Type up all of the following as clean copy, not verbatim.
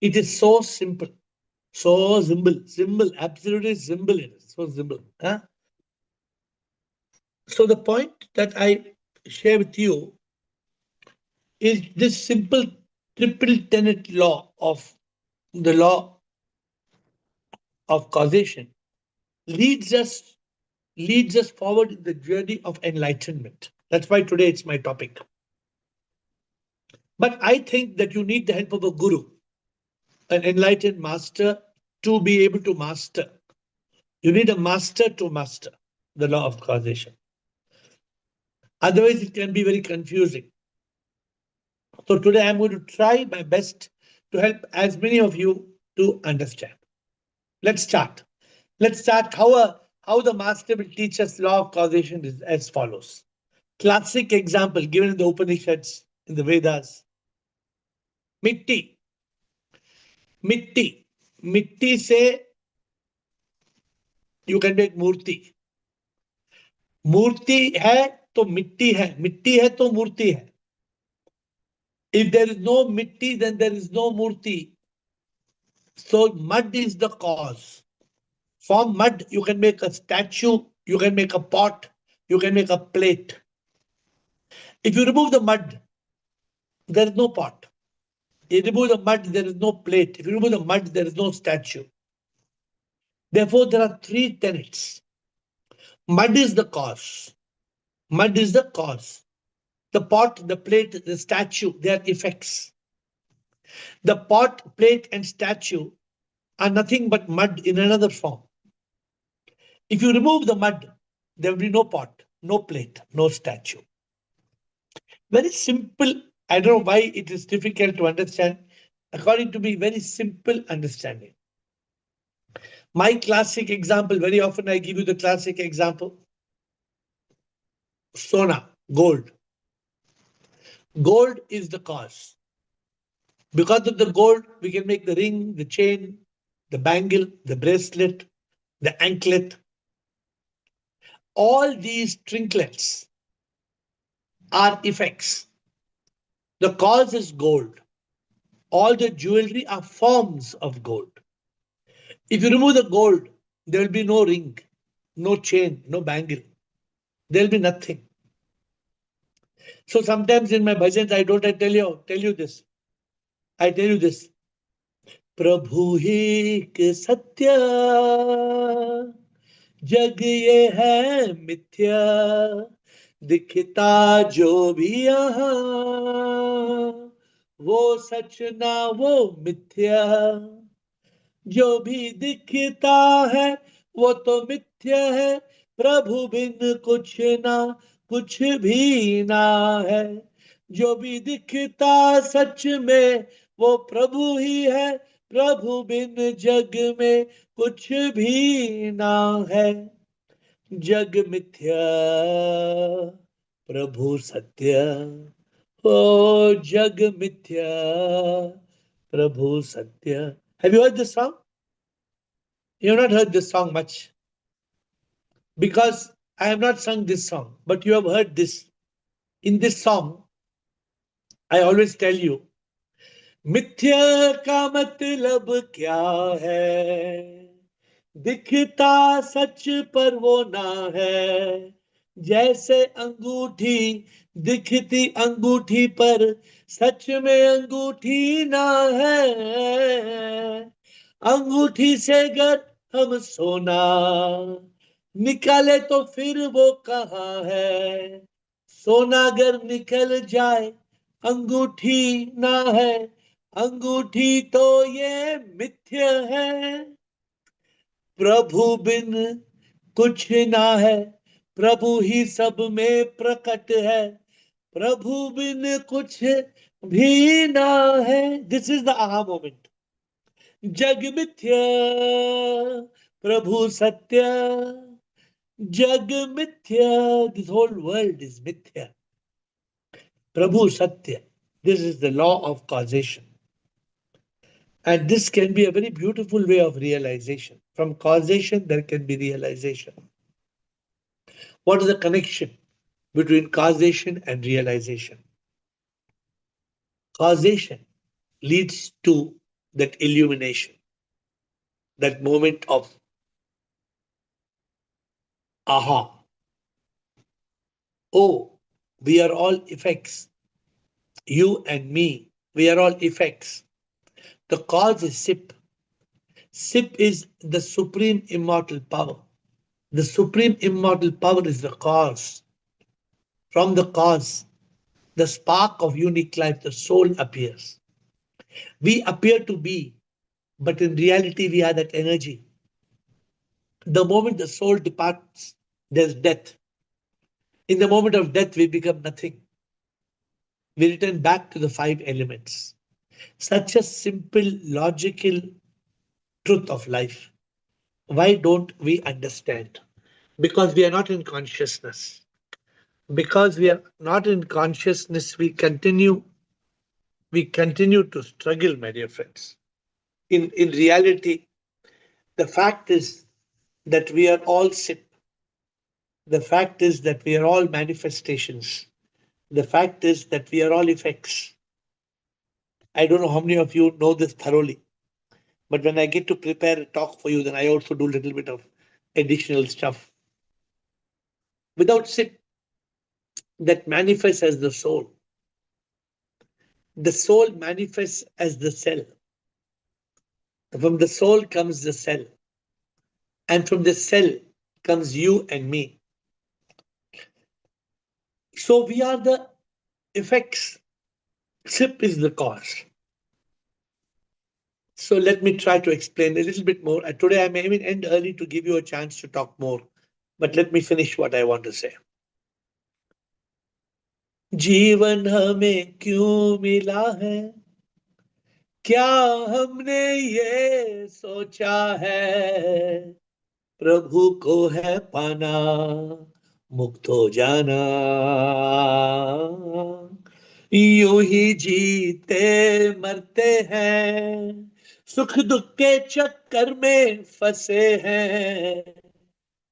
It is so simple. So simple, absolutely simple. It is so simple. Huh? So the point that I share with you is this simple triple tenet law of the law of causation leads us leads us forward in the journey of enlightenment. That's why today it's my topic. But I think that you need the help of a guru, an enlightened master, to be able to master. You need a master to master the law of causation. Otherwise, it can be very confusing. So today I'm going to try my best to help as many of you to understand. Let's start. Let's start how the master will teach us law of causation is as follows. Classic example given in the Upanishads, in the Vedas. मिट्टी मिट्टी मिट्टी से you can make मूर्ति मूर्ति है तो मिट्टी है तो मूर्ति है if there is no mitti then there is no murti so mud is the cause from mud you can make a statue you can make a pot you can make a plate if you remove the mud there is no pot you remove the mud there is no plate if you remove the mud there is no statue therefore there are three tenets mud is the cause mud is the cause. The pot, the plate, the statue, they are effects. The pot, plate, and statue are nothing but mud in another form. If you remove the mud, there will be no pot, no plate, no statue. Very simple. I don't know why it is difficult to understand. According to me, very simple understanding. My classic example, very often I give you the classic example. Sona, gold. Gold is the cause. Because of the gold, we can make the ring, the chain, the bangle, the bracelet, the anklet. All these trinklets are effects. The cause is gold. All the jewelry are forms of gold. If you remove the gold, there will be no ring, no chain, no bangle. There will be nothing. So sometimes in my bhajans, I tell you this. I tell you this. Prabhu hi ke satya जग ये है मिथ्या दिखता जो भी यहाँ वो सच ना वो मिथ्या जो भी दिखता है वो तो मिथ्या है प्रभु बिन कुछ ना कुछ भी ना है जो भी दिखता सच में वो प्रभु ही है प्रभु बिन जग में कुछ भी ना है जग मिथ्या प्रभु सत्य ओ जग मिथ्या प्रभु सत्य Have you heard this song? You have not heard this song much because I have not sung this song, but you have heard this. In this song, I always tell you, मिथ्या का मतलब क्या है दिखता सच पर वो ना है जैसे अंगूठी दिखती अंगूठी पर सच में अंगूठी ना है अंगूठी से अगर हम सोना निकाले तो फिर वो कहाँ है सोना अगर निकल जाए अंगूठी ना है अंगूठी तो ये मिथ्या है प्रभु बिन कुछ ना है प्रभु ही सब में प्रकट है प्रभु बिन कुछ भी ना है this is the aha moment जग मिथ्या प्रभु सत्य जग मिथ्या दिस होल वर्ल्ड इज मिथ्या प्रभु सत्य This is the law of causation. And this can be a very beautiful way of realization. From causation, there can be realization. What is the connection between causation and realization? Causation leads to that illumination, that moment of aha. Oh, we are all effects. You and me, we are all effects. The cause is SIP. SIP is the supreme immortal power. The supreme immortal power is the cause. From the cause, the spark of unique life, the soul appears. We appear to be, but in reality, we are that energy. The moment the soul departs, there's death. In the moment of death, we become nothing. We return back to the five elements. Such a simple, logical truth of life. Why don't we understand? Because we are not in consciousness. Because we are not in consciousness, we continue to struggle, my dear friends. In reality, the fact is that we are all SIP. The fact is that we are all manifestations. The fact is that we are all effects. I don't know how many of you know this thoroughly, but when I get to prepare a talk for you, then I also do a little bit of additional stuff. Without SIP, that manifests as the soul. The soul manifests as the cell. From the soul comes the cell. And from the cell comes you and me. So we are the effects. SIP is the cause. So let me try to explain a little bit more. Today I may even end early to give you a chance to talk more. But let me finish what I want to say. जीवन हमें क्यों मिला है, क्या हमने ये सोचा है, प्रभु को है पाना, मुक्त हो जाना, यूं ही जीते मरते हैं, सुख दुख के चक्कर में फंसे हैं,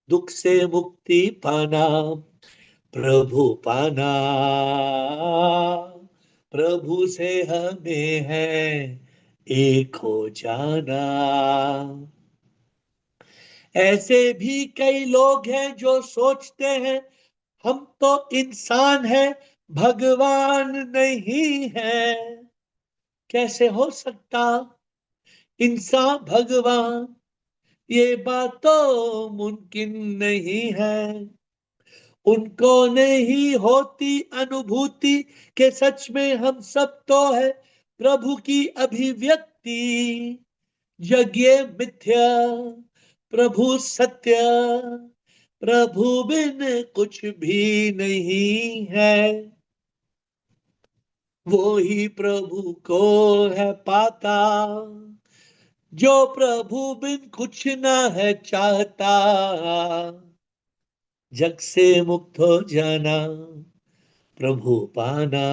दुख से मुक्ति पाना, प्रभु पाना, प्रभु से हमें है एक हो जाना। ऐसे भी कई लोग हैं जो सोचते हैं हम तो इंसान हैं, भगवान नहीं है। कैसे हो सकता इंसान भगवान, ये बात तो मुमकिन नहीं है। उनको नहीं होती अनुभूति के सच में हम सब तो है प्रभु की अभिव्यक्ति। जग ये मिथ्या, प्रभु सत्य, प्रभु बिन कुछ भी नहीं है। वो ही प्रभु को है पाता, जो प्रभु बिन कुछ न है चाहता। जग से मुक्त हो जाना, प्रभु पाना,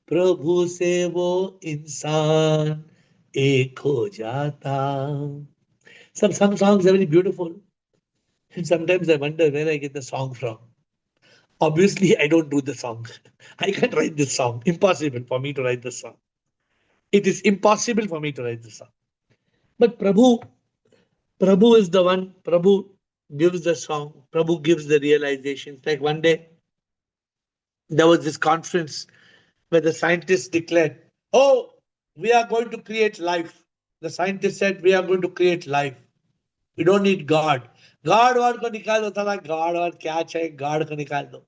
प्रभु से वो इंसान एक हो जाता। Some songs are very beautiful, and sometimes I wonder where I get the song from. Obviously, I don't do the song. I can't write this song. Impossible for me to write this song. It is impossible for me to write this song. But Prabhu is the one. Prabhu gives the song. Prabhu gives the realization. It's like one day there was this conference where the scientists declared, "Oh, we are going to create life." The scientists said, "We are going to create life. We don't need God. God वार को निकाल दो, साला God वार क्या चाहिए, God को निकाल दो."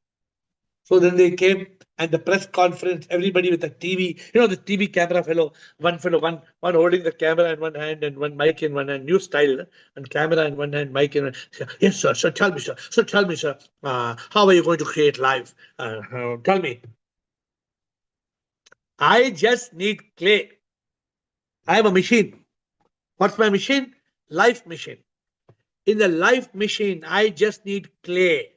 So then they came and the press conference, everybody with a TV, the TV camera fellow, one holding the camera in one hand and one mic in one hand, new style, and camera in one hand, mic in one hand. Yes, sir. So tell me, sir, how are you going to create life? Tell me. I just need clay. I have a machine. What's my machine? Life machine. In the life machine, I just need clay.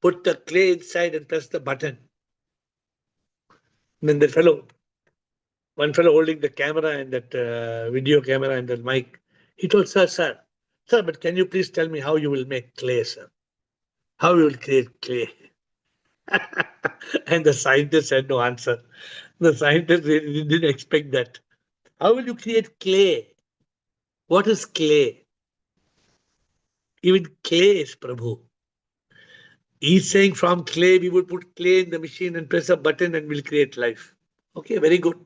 Put the clay inside and press the button. And then one fellow holding the camera and that video camera and the mic, he told, sir, but can you please tell me how you will make clay, sir? How you will create clay? And the scientist had no answer. The scientists really didn't expect that. How will you create clay? What is clay? Even clay is Prabhu. He's saying from clay, we would put clay in the machine and press a button and we'll create life. Okay, very good.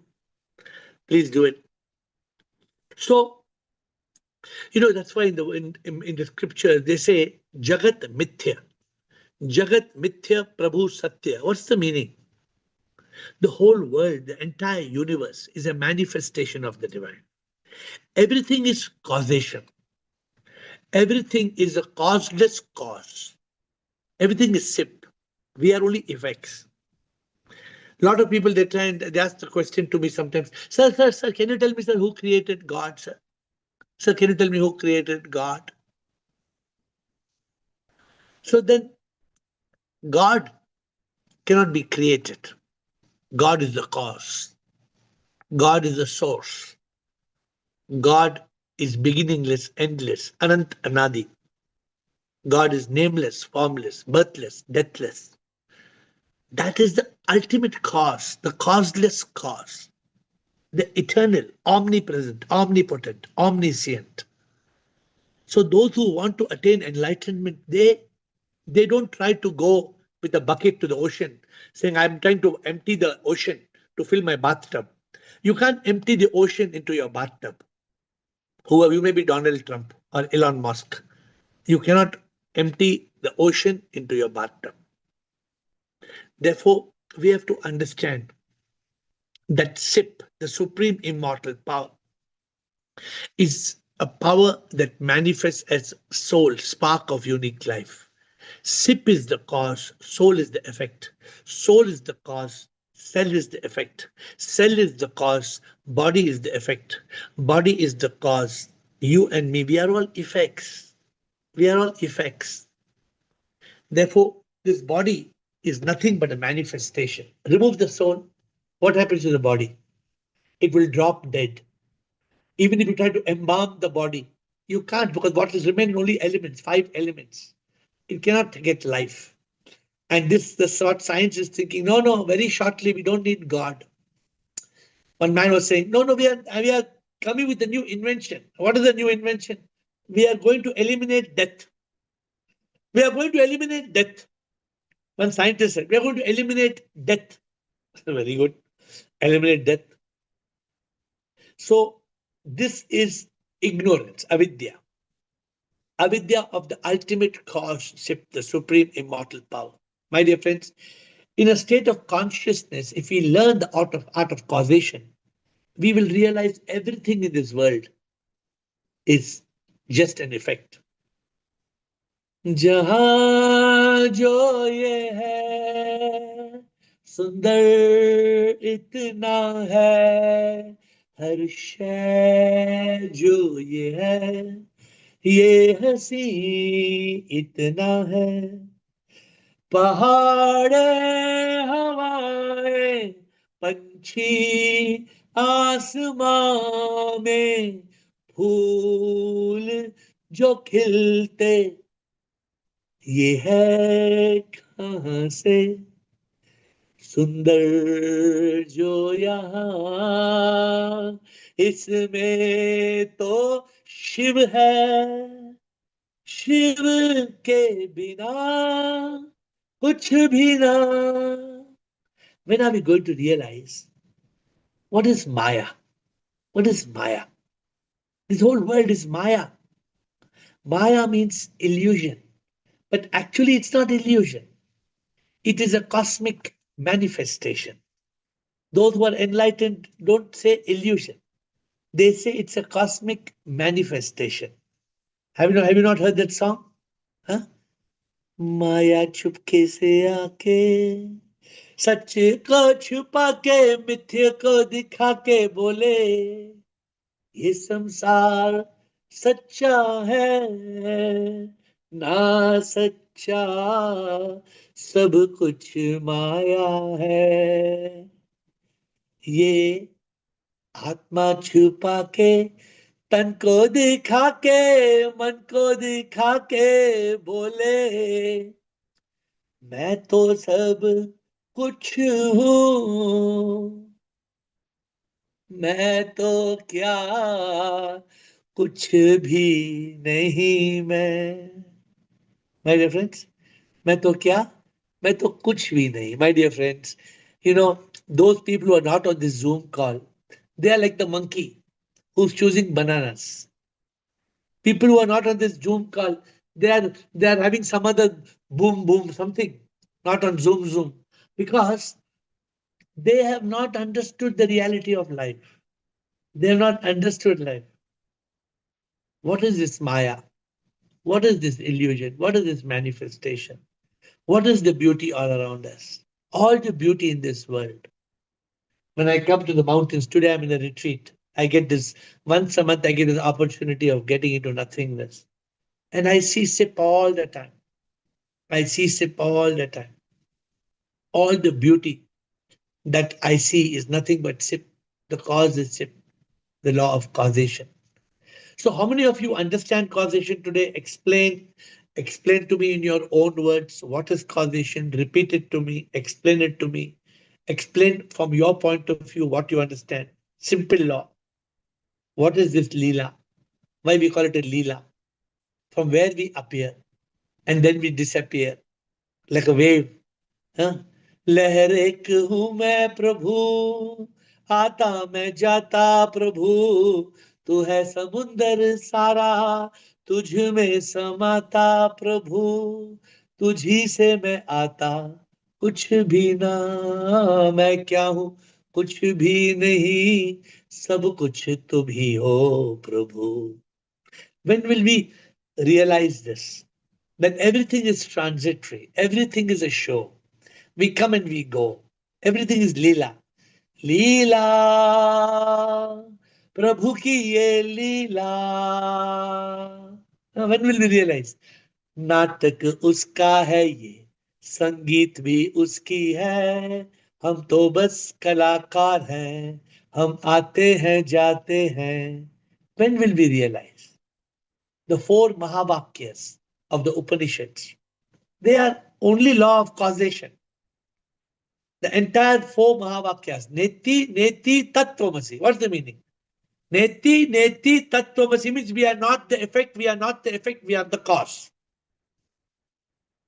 Please do it. So, that's why in the scripture they say Jagat Mithya. Jagat Mithya Prabhu Satya. What's the meaning? The whole world, the entire universe is a manifestation of the divine. Everything is causation. Everything is a causeless cause. Everything is SIP. We are only effects. A lot of people they try and they ask the question to me sometimes, sir, can you tell me, sir, who created God, sir? Sir, can you tell me who created God? So then God cannot be created. God is the cause. God is the source. God is beginningless, endless, Anant Anadi. God is nameless, formless, birthless, deathless. That is the ultimate cause, the causeless cause, the eternal, omnipresent, omnipotent, omniscient. So those who want to attain enlightenment, they don't try to go with a bucket to the ocean, saying, I'm trying to empty the ocean to fill my bathtub. You can't empty the ocean into your bathtub. Whoever you may be, Donald Trump or Elon Musk. You cannot empty the ocean into your bathtub. Therefore, we have to understand that SIP, the supreme immortal power, is a power that manifests as soul, spark of unique life. SIP is the cause, soul is the effect. Soul is the cause, cell is the effect. Cell is the cause, body is the effect. Body is the cause. You and me, we are all effects. We are all effects. Therefore, this body is nothing but a manifestation. Remove the soul, what happens to the body? It will drop dead. Even if you try to embalm the body, you can't, because what is remaining only elements, 5 elements. It cannot get life. And the sort science is thinking, no, very shortly, we don't need God. One man was saying, no, we are coming with a new invention. What is the new invention? We are going to eliminate death. We are going to eliminate death. One scientist said, we are going to eliminate death. Very good. Eliminate death. So this is ignorance, avidya. Avidya of the ultimate cause, the supreme immortal power. My dear friends, in a state of consciousness, if we learn the art of causation, we will realize everything in this world is just an effect. जहां जो ये है सुंदर इतना है हर शय जो ये है ये हंसी इतना है पहाड़े हवाएं पंछी आसमां में फूल जो खिलते ये है कहाँ से सुंदर जो यहाँ इसमें तो शिव है शिव के बिना कुछ भी ना. When are we going to realize what is Maya? What is Maya? This whole world is Maya. Maya means illusion, but actually it's not illusion. It is a cosmic manifestation. Those who are enlightened don't say illusion. They say it's a cosmic manifestation. Have you not heard that song? Huh? माया चुपके से आके सच को छुपा के मिथ्य को दिखा के बोले ये संसार सच्चा है ना सच्चा सब कुछ माया है ये आत्मा छुपा के तन को दिखा के मन को दिखा के बोले मैं तो सब कुछ हूँ मैं तो क्या कुछ भी नहीं मैं. My dear friends, मैं तो क्या? मैं तो कुछ भी नहीं. My dear friends, those people who are not on this Zoom call, they are like the monkey who's choosing bananas. People who are not on this Zoom call, they are having some other boom boom something, not on Zoom because they have not understood the reality of life. They have not understood life. What is this Maya? What is this illusion? What is this manifestation? What is the beauty all around us? All the beauty in this world. When I come to the mountains, today I'm in a retreat. I get this once a month, I get this opportunity of getting into nothingness. And I see sip all the time. I see sip all the time. All the beauty that I see is nothing but sip. The cause is sip, the law of causation. So, how many of you understand causation today? Explain to me in your own words what is causation. Repeat it to me. Explain it to me. Explain from your point of view what you understand. Simple law. What is this Leela? Why we call it a Leela? From where we appear and then we disappear like a wave. हाँ? लहर एक हूँ मैं प्रभु, आता मैं जाता प्रभु, तू है समुंदर सारा, तुझ में समाता प्रभु, तुझी से मैं आता, कुछ भी ना. मैं क्या हूँ? कुछ भी नहीं, सब कुछ तुम ही हो प्रभु. When will we realize this? That everything is transitory, everything is a show. We come and we go. Everything is Leela. Leela. Prabhu ki ye Leela. When will we realize? नाटक उसका है ये, संगीत भी उसकी है, हम तो बस कलाकार हैं, हम आते हैं जाते हैं. When will we realize? The four Mahavakyas of the Upanishads, they are only law of causation. The entire four Mahavakyas, Neti, Neti, Tattvamasi. What's the meaning? Neti, Neti, Tattvamasi means we are not the effect, we are not the effect, we are the cause.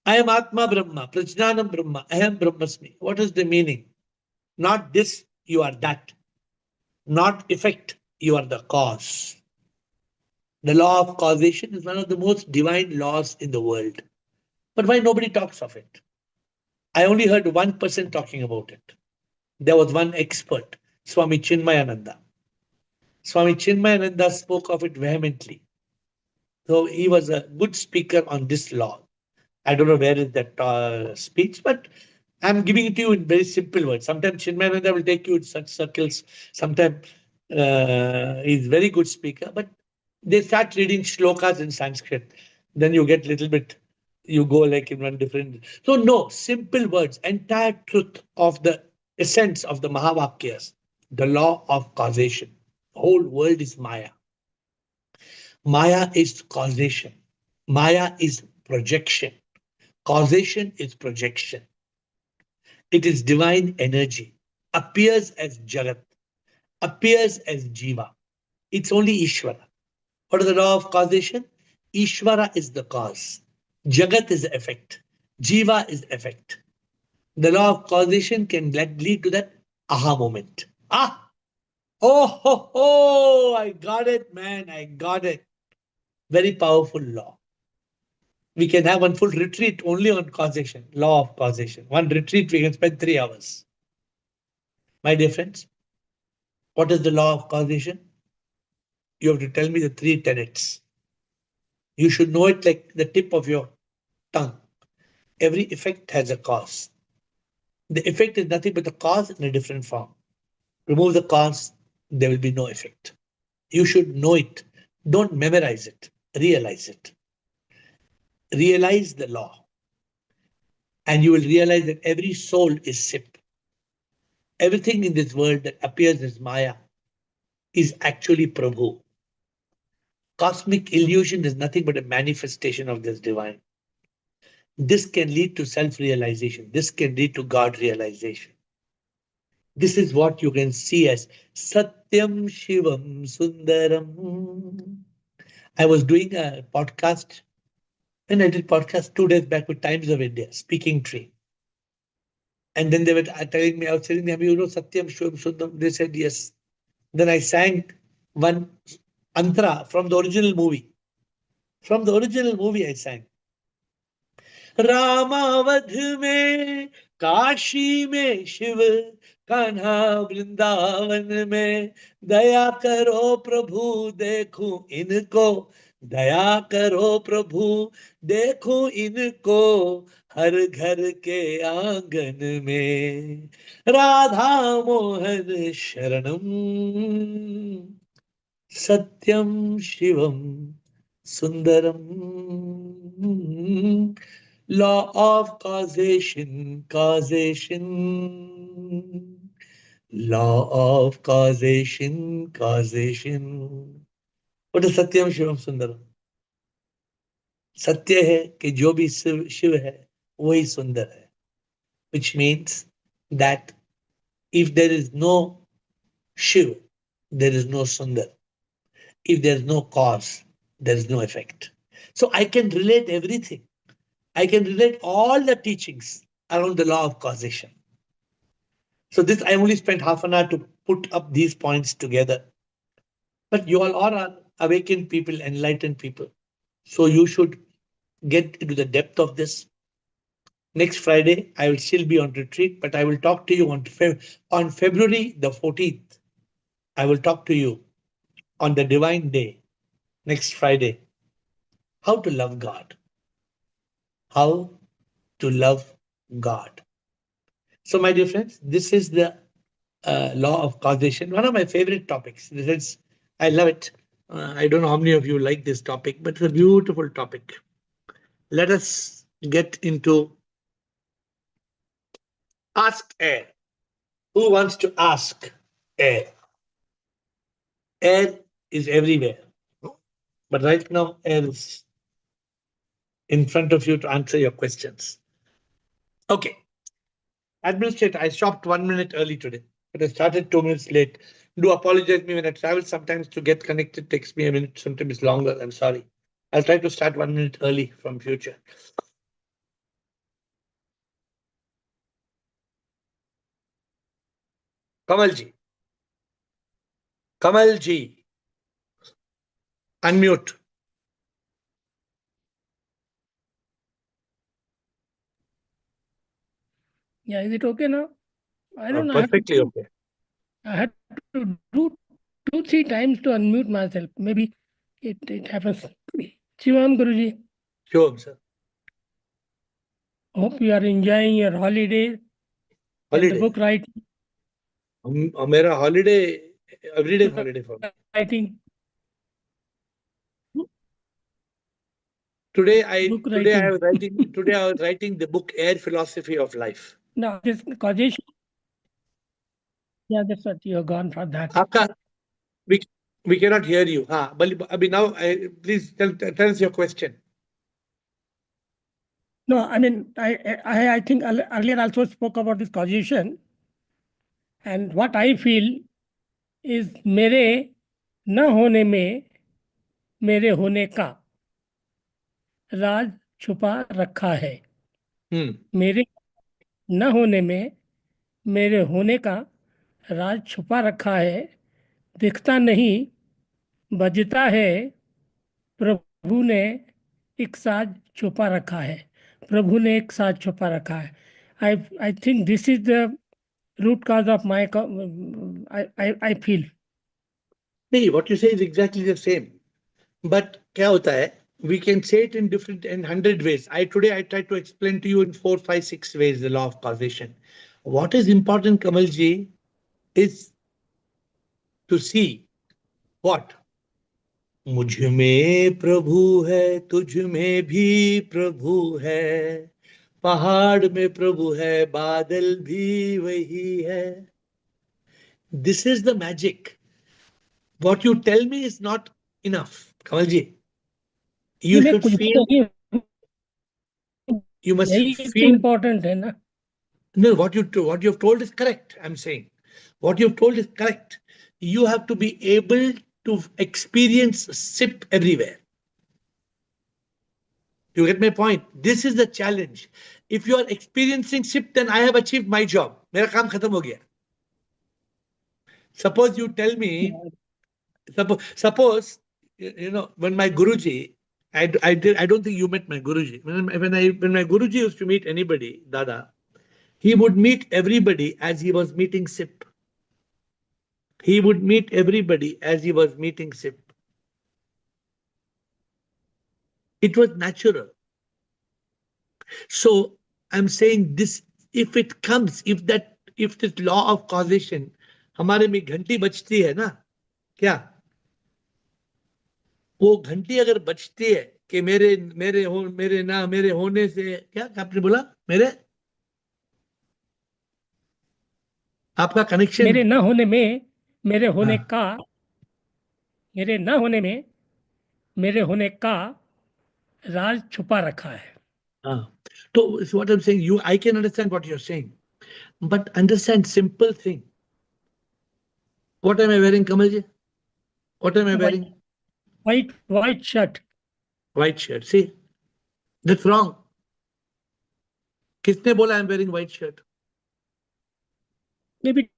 I am Atma Brahma, Prajnanam Brahma, Aham Brahmasmi. What is the meaning? Not this, you are that. Not effect, you are the cause. The law of causation is one of the most divine laws in the world. But why nobody talks of it? I only heard one person talking about it. There was one expert, Swami Chinmayananda. Swami Chinmayananda spoke of it vehemently. So he was a good speaker on this law. I don't know where is that speech, but I'm giving it to you in very simple words. Sometimes Chinmayananda will take you in such circles. Sometimes he's a very good speaker, but they start reading shlokas in Sanskrit. Then you get little bit, you go like in one different. So no, simple words, entire truth of the essence of the Mahavakyas, the law of causation. The whole world is Maya. Maya is causation. Maya is projection. Causation is projection. It is divine energy. Appears as Jagat. Appears as Jiva. It's only Ishvara. What is the law of causation? Ishvara is the cause. Jagat is the effect. Jiva is effect. The law of causation can lead to that aha moment. Ah! Oh, ho, ho! I got it, man. I got it. Very powerful law. We can have one full retreat only on causation, law of causation. One retreat, we can spend 3 hours. My dear friends, what is the law of causation? You have to tell me the three tenets. You should know it like the tip of your tongue. Every effect has a cause. The effect is nothing but the cause in a different form. Remove the cause, there will be no effect. You should know it. Don't memorize it. Realize it. Realize the law. And you will realize that every soul is sip. Everything in this world that appears as Maya is actually Prabhu. Cosmic illusion is nothing but a manifestation of this divine. This can lead to self-realization. This can lead to God realization. This is what you can see as Satyam Shivam Sundaram. I was doing a podcast, and I did podcast 2 days back with Times of India, speaking tree. And then they were telling me, I was telling them, you know, Satyam Shivam Sundaram. They said yes. Then I sang one antra from the original movie. From the original movie, I sang. रामावध में, काशी में शिव, कान्हा वृंदावन में, दया करो प्रभु देखो इनको, दया करो प्रभु देखो इनको, हर घर के आंगन में राधा मोहन शरणम, सत्यम Shivam Sundaram. Law of causation, causation. Law of causation, causation. What is Satyam Shivam Sundaram? सत्य है कि जो भी शिव है वही सुंदर है. Which means that if there is no Shiv, there is no Sundar. If there is no cause, there is no effect. So I can relate everything. I can relate all the teachings around the law of causation. So this, I only spent half an hour to put up these points together. But you all are awakened people, enlightened people. So you should get into the depth of this. Next Friday, I will still be on retreat, but I will talk to you on February the 14th. I will talk to you on the divine day, next Friday, how to love God. How to love God. So, my dear friends, this is the law of causation, one of my favorite topics. In the sense, I love it. I don't know how many of you like this topic, but it's a beautiful topic. Let us get into Ask AiR. Who wants to ask AiR? AiR is everywhere. But right now, AiR is in front of you to answer your questions. Okay. Administrator, I stopped 1 minute early today, but I started 2 minutes late. Do apologize me when I travel. Sometimes to get connected takes me a minute, sometimes it's longer. I'm sorry. I'll try to start 1 minute early from future. Kamalji. Kamalji. Unmute. Yeah, is it okay now? I don't know. Perfectly okay. I had to do 2-3 times to unmute myself. Maybe it happens. Shivam Guruji. Sure, sir. Hope you are enjoying your holiday and the book writing. Mera holiday, every day holiday for me. Writing. Today I was writing the book AiR Philosophy of Life. No, this causation. Yeah, that's what you have gone for that. Aka, we cannot hear you. But now, please tell us your question. No, I mean, I think earlier also spoke about this causation. And what I feel is मेरे न होने में मेरे होने का राज छुपा रखा है. मेरे न होने में मेरे होने का राज छुपा रखा है. दिखता नहीं, बजता है, प्रभु ने एक साज छुपा रखा है. प्रभु ने एक साज छुपा रखा है. I think this is the root cause of my I feel. Nee, what you say is exactly the same. But क्या होता है? We can say it in 100 ways. Today I try to explain to you in 4, 5, 6 ways the law of causation. What is important, Kamalji, is to see what? मुझ में प्रभु है, तुझ में भी प्रभु है, पहाड़ में प्रभु है, बादल भी वही है. This is the magic. What you tell me is not enough, Kamalji. You should feel. You must feel important है ना. No, what you have told is correct. I'm saying What you've told is correct. You have to be able to experience SIP everywhere. You get my point? This is the challenge. If you are experiencing SIP, then I have achieved my job. मेरा काम खत्म हो गया. Suppose you tell me, suppose when my Guruji, I don't think you met my Guruji. When my Guruji used to meet anybody, Dada, he would meet everybody as he was meeting SIP. He would meet everybody as he was meeting SIP. It was natural. So I'm saying this, if it comes, if this law of causation, हमारे में घंटी बजती है ना, क्या वो घंटी अगर बजती है कि मेरे होने से क्या आपने बोला, आपका कनेक्शन, मेरे न होने में मेरे होने का, मेरे न होने में मेरे होने का राज छुपा रखा है. So what I'm saying, I can understand what you're saying, but understand simple thing. What am I wearing, Kamalji? What am I wearing? White shirt. White shirt. See, that's wrong. किसने बोला I'm wearing white shirt? Maybe.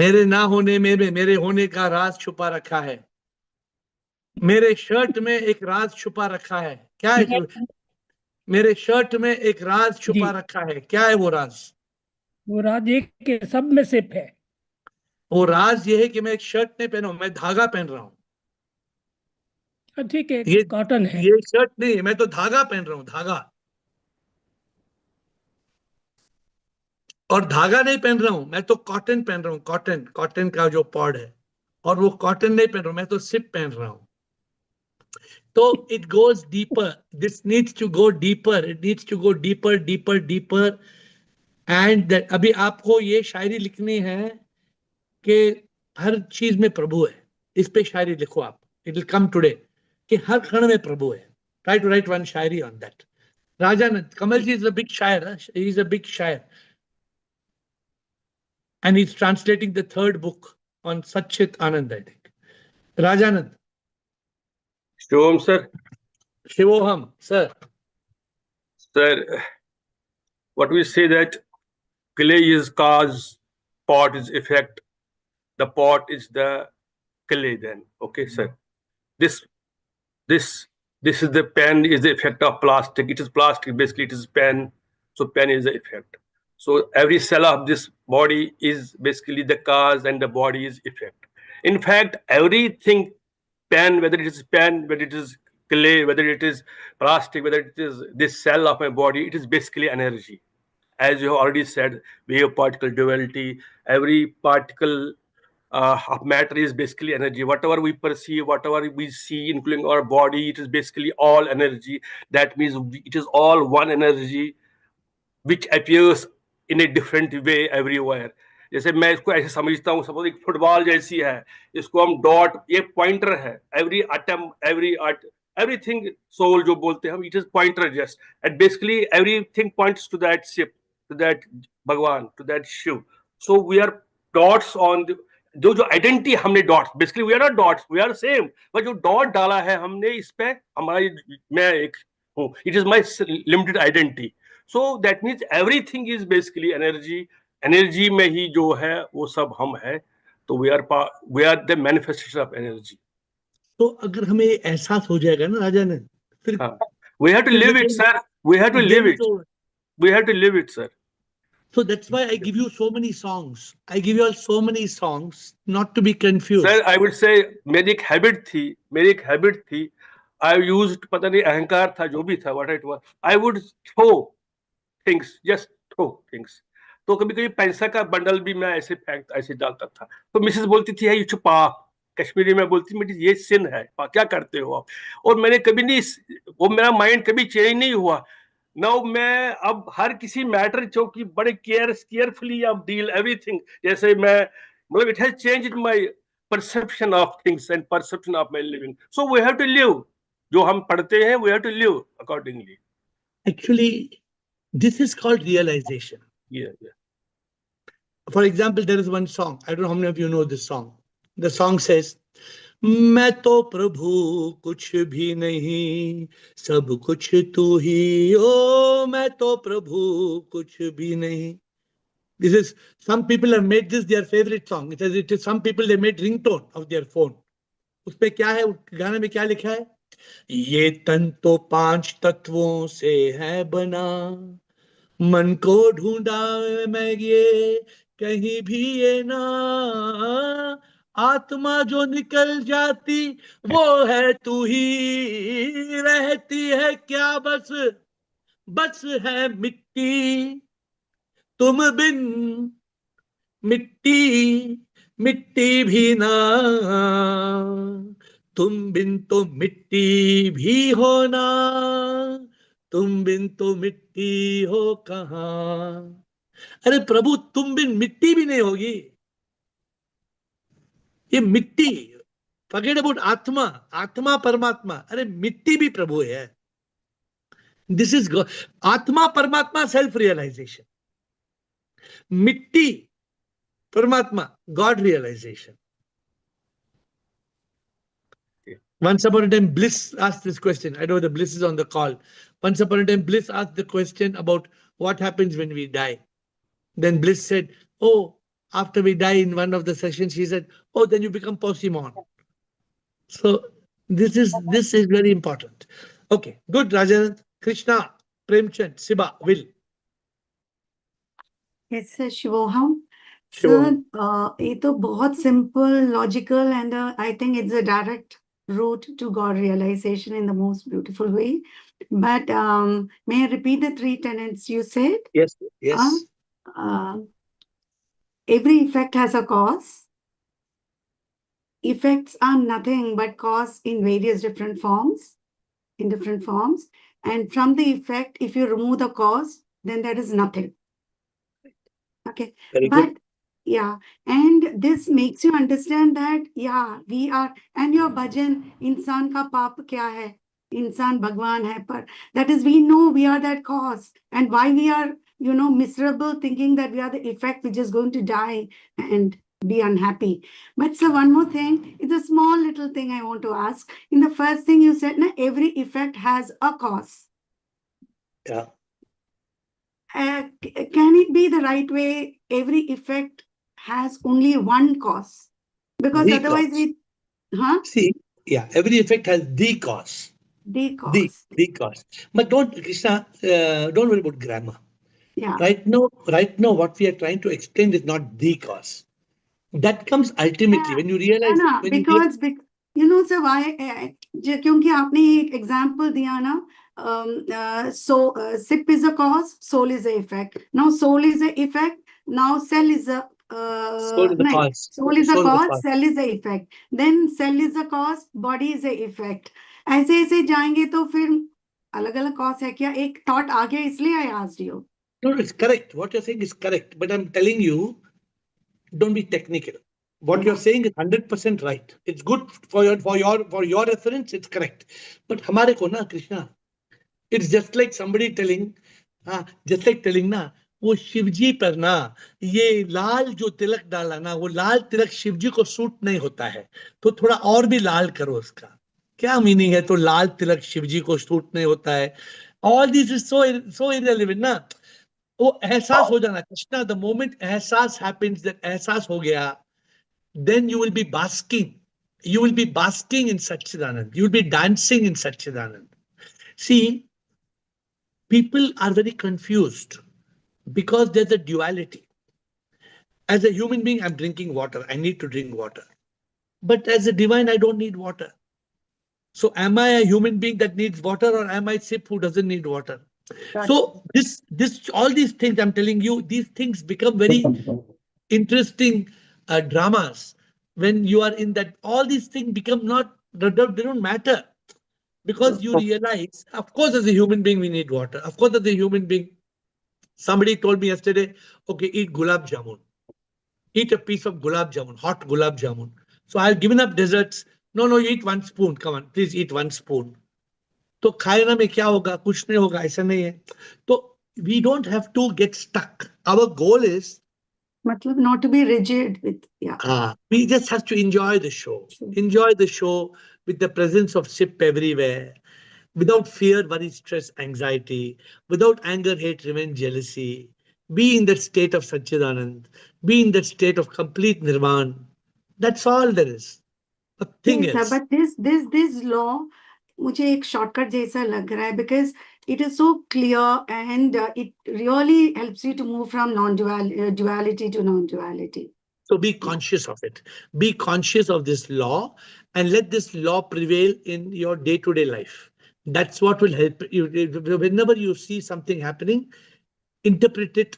मेरे ना होने में मेरे होने का राज छुपा रखा है. मेरे शर्ट में एक राज छुपा रखा है. क्या है? मेरे शर्ट में एक राज छुपा रखा है. क्या है वो राज? वो राज एक के सब में सिप है. वो राज ये है कि मैं एक शर्ट नहीं पहना हूं, मैं धागा पहन रहा हूं. ठीक है, ये कॉटन है. ये शर्ट नहीं है, मैं तो धागा पहन रहा हूं, धागा. और धागा नहीं पहन रहा हूं, मैं तो कॉटन पहन रहा हूं. कॉटन का जो पॉड है, और वो कॉटन नहीं पहन रहा हूं, मैं तो सिप पहन रहा हूं. तो it goes deeper. This needs to go deeper. It needs to go deeper deeper deeper. And अभी आपको ये शायरी लिखनी है कि हर चीज में प्रभु है. इस पे शायरी लिखो आप. इट विल कम टुडे कि हर क्षण में प्रभु है. ट्राई टू राइट वन शायरी on that. Rajanand, Kamalji is a big shair. He is a big shair. And he's translating the third book on Satchit Anand, I think. Rajanand. Shivoham, sir. Shivoham, sir. Sir, what we say that clay is cause, pot is effect, the pot is the clay then. Okay, sir. This is the pen is the effect of plastic. It is plastic, basically it is pen. So pen is the effect. So every cell of this body is basically the cause and the body is effect. In fact, everything, pen, whether it is pen, whether it is clay, whether it is plastic, whether it is this cell of my body, it is basically energy. As you have already said, wave particle duality, every particle of matter is basically energy. Whatever we perceive, whatever we see, including our body, it is basically all energy. That means it is all one energy which appears in a different way everywhere. जैसे मैं इसको ऐसे समझता हूँ, suppose एक football जैसी है, इसको हम डॉट, ये पॉइंटर है. एवरी एटम, everything soul जो बोलते हैं हम, it is pointer just, and basically everything points to that ship, to that भगवान, to that Shiva. So we are dots on the, जो आइडेंटिटी हमने dots, basically we are not dots, we are same, पर जो dot डाला है हमने इस पे, हमारी, मैं एक हूँ, it is my limited identity. So that means everything is basically energy. Energy में ही जो है वो सब हम है. तो we are the manifestation of energy. तो अगर हमें एहसास हो जाएगा ना राजानंद, फिर we have to live it, sir. We have to live it. We have to live it, sir. So that's why I give you so many songs. I give you all so many songs, not to be confused. Sir, I would say मेरी एक habit थी. I used, पता नहीं अहंकार था, जो भी था, what it was, I would throw things, just throw things. तो कभी कभी पैसा का बंडल भी मैं ऐसे डालता था. तो मिसेस बोलती थी, ये छुपा. कश्मीरी में बोलती थी, ये सिन है, क्या करते हो आप. और मैंने कभी नहीं, वो मेरा माइंड कभी चेंज नहीं हुआ. नाउ मैं अब हर किसी मैटर जो कि बड़े केयरफुली अब डील एवरीथिंग. जैसे मैं, मतलब it has changed my perception of things and perception of my living. So we have to live. जो हम पढ़ते हैं, we have to live accordingly. Actually, This is called realization. Yeah, yeah. For example, there is one song. I don't know how many of you know this song. The song says, मैं तो प्रभु कुछ भी नहीं, सब कुछ तू ही ओ, मैं तो प्रभु कुछ भी नहीं. This is, some people have made this their favorite song. It is some people they made ringtone of their phone. उसपे क्या है, गाने में क्या लिखा है? ये तन तो 5 तत्वों से है बना, मन को ढूंढा मैं ये कहीं भी ये ना, आत्मा जो निकल जाती वो है तू ही, रहती है क्या बस, बस है मिट्टी, तुम बिन मिट्टी, मिट्टी भी ना, तुम बिन तो मिट्टी भी होना, तुम बिन तो मिट्टी हो कहाँ. अरे प्रभु, तुम बिन मिट्टी भी नहीं होगी. ये मिट्टी, फॉरगेट अबाउट आत्मा, आत्मा परमात्मा, अरे मिट्टी भी प्रभु है. दिस इज आत्मा परमात्मा सेल्फ रियलाइजेशन, मिट्टी परमात्मा God realisation. Once upon a time, Bliss asked this question. I know the Bliss is on the call. Once upon a time, Bliss asked the question about what happens when we die. Then Bliss said, oh, after we die in one of the sessions, she said, oh, then you become Posimon. So this is very important. Okay, good, Rajanand. Krishna, Premchand, Siba, Will. Yes, sir, Shivoham. Shivoham. Sir, ये तो बहुत simple, logical, and I think it's a direct route to God realization in the most beautiful way. But may I repeat the 3 tenets you said? Yes, yes. Every effect has a cause. Effects are nothing but cause in various different forms, And from the effect, if you remove the cause, then there is nothing. Okay. Very but good. Yeah, and this makes you understand that, yeah, we are, and your bhajan, insan ka paap kya hai? Insan Bhagwan hai, but that is, we know we are that cause, and why we are, miserable, thinking that we are the effect, which is going to die and be unhappy. But so one more thing, it's a small little thing I want to ask. In the first thing you said, every effect has a cause. Yeah. Can it be the right way? Every effect has only one cause, because The otherwise cause. See, yeah, every effect has the cause. The cause. The cause. But don't, Krishna, don't worry about grammar. Yeah. Right now, what we are trying to explain is not the cause. That comes ultimately when you realize. Because sir, why? क्योंकि आपने एक example दिया ना, so SIP is a cause, soul is a effect. Now soul is a effect. Now cell is a Soul is the cause. Soul is a cause, cell is a effect. Then cell is a cause, body is a effect. ऐसे ऐसे जाएंगे तो फिर अलग-अलग cause है क्या? एक thought आ गया इसलिए I asked you. No, it's correct. What you're saying is correct. But I'm telling you, don't be technical. What you're saying is 100% right. It's good for your reference. It's correct. But हमारे को ना, Krishna, it's just like somebody telling, ना, वो शिवजी पर ना ये लाल जो तिलक डाला ना, वो लाल तिलक शिवजी को सूट नहीं होता है, तो थोड़ा और भी लाल करो उसका. क्या मीनिंग है? तो लाल तिलक शिवजी को सूट नहीं होता है. All this is so irrelevant ना. वो एहसास हो जाना. कृष्णा, the moment एहसास happens, that एहसास हो गया, then you will be basking. You will be basking in Satchidanand. You will be dancing in Satchidanand. See, people are very confused because there's a duality. As a human being, I'm drinking water. I need to drink water. But as a divine, I don't need water. So am I a human being that needs water, or am I Sip who doesn't need water? So all these things I'm telling you, these things become very interesting dramas when you are in that. All these things become they don't matter, because you realize, of course, as a human being, we need water. Of course, as a human being, somebody told me yesterday, okay, eat gulab jamun. Eat a piece of gulab jamun, hot gulab jamun. So I've given up desserts. No, you eat 1 spoon. Come on, please eat 1 spoon. तो खाना में क्या होगा? कुछ नहीं होगा, ऐसा नहीं है. तो we don't have to get stuck. Our goal is Matlab not to be rigid with, yeah. We just have to enjoy the show. True. Enjoy the show with the presence of Ship everywhere, without fear, worry, stress, anxiety, without anger, hate, revenge, jealousy. Be in that state of Satchidanand. Be in that state of complete nirvana. That's all there is. Nothing Yes, sir, else. but this law मुझे एक shortcut जैसा लग रहा है, because it is so clear and it really helps you to move from duality to non-duality. So be conscious of it. Be conscious of this law and let this law prevail in your day-to-day life. That's what will help you. Whenever you see something happening, interpret it